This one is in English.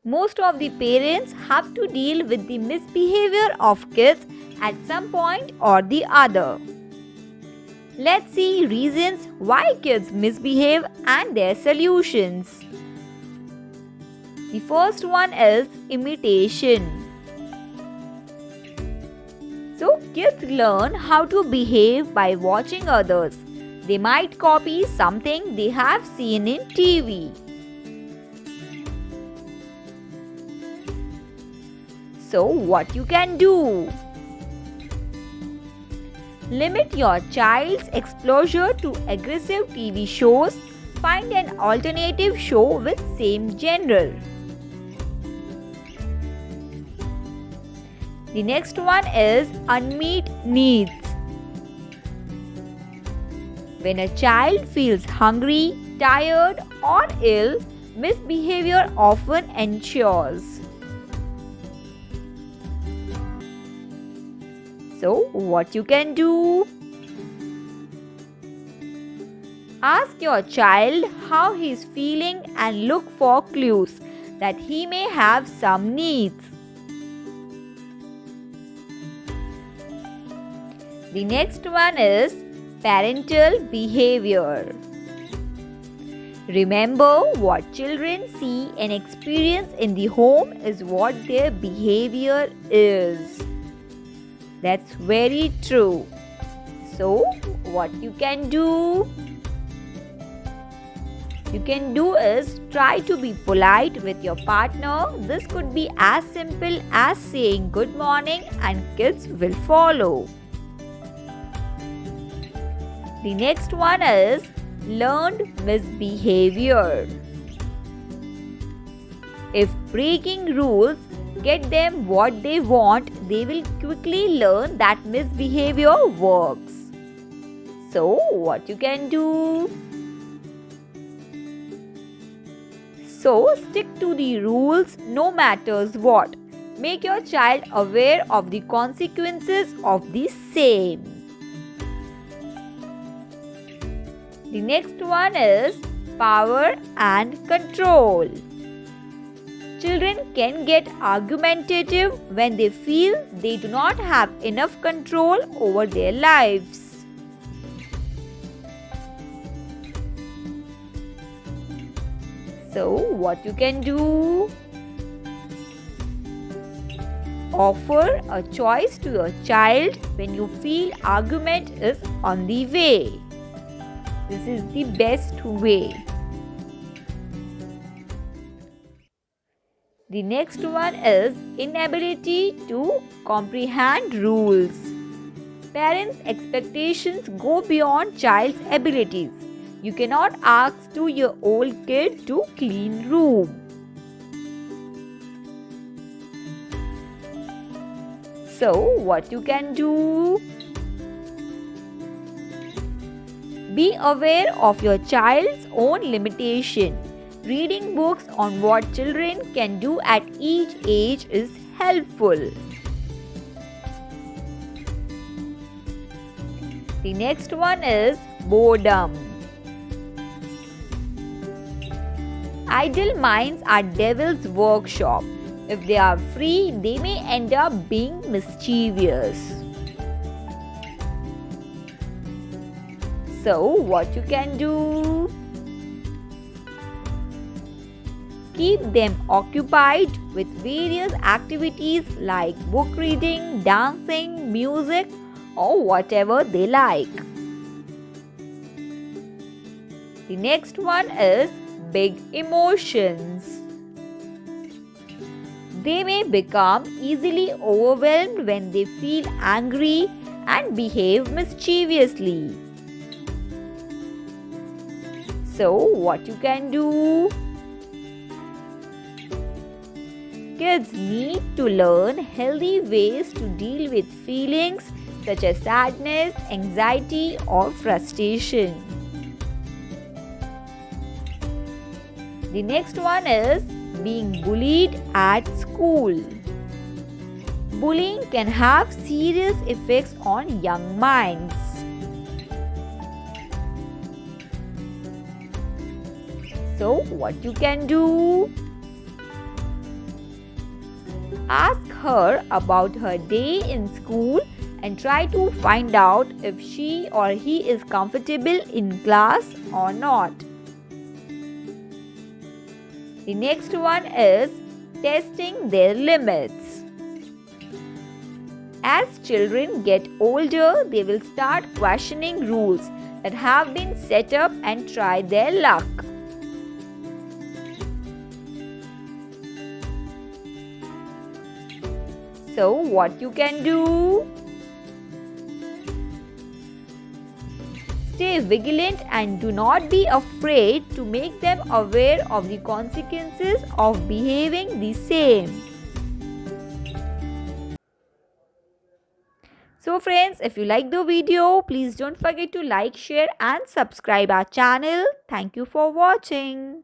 Most of the parents have to deal with the misbehavior of kids at some point or the other. Let's see reasons why kids misbehave and their solutions. The first one is imitation. So, kids learn how to behave by watching others. They might copy something they have seen in TV. So, what you can do? Limit your child's exposure to aggressive TV shows. Find an alternative show with same genre. The next one is unmet needs. When a child feels hungry, tired, or ill, misbehavior often ensues. So, what you can do? Ask your child how he is feeling and look for clues that he may have some needs. The next one is parental behavior. Remember, what children see and experience in the home is what their behavior is. That's very true. So, what you can do? You can do is try to be polite with your partner. This could be as simple as saying good morning and kids will follow. The next one is learned misbehavior. If breaking rules get them what they want, they will quickly learn that misbehavior works. So, what you can do? So, stick to the rules no matters what. Make your child aware of the consequences of the same. The next one is power and control. Children can get argumentative when they feel they do not have enough control over their lives. So, what you can do? Offer a choice to your child when you feel argument is on the way. This is the best way. The next one is inability to comprehend rules. Parents' expectations go beyond child's abilities. You cannot ask 2-year-old kid to clean room. So, what you can do? Be aware of your child's own limitation. Reading books on what children can do at each age is helpful. The next one is boredom. Idle minds are devil's workshop. If they are free, they may end up being mischievous. So, what you can do? Keep them occupied with various activities like book reading, dancing, music, or whatever they like. The next one is big emotions. They may become easily overwhelmed when they feel angry and behave mischievously. So, what you can do? Kids need to learn healthy ways to deal with feelings such as sadness, anxiety, or frustration. The next one is being bullied at school. Bullying can have serious effects on young minds. So, what you can do? Ask her about her day in school and try to find out if she or he is comfortable in class or not. The next one is testing their limits. As children get older, they will start questioning rules that have been set up and try their luck. So, what you can do? Stay vigilant and do not be afraid to make them aware of the consequences of behaving the same. So friends, if you like the video, please don't forget to like, share and subscribe our channel. Thank you for watching.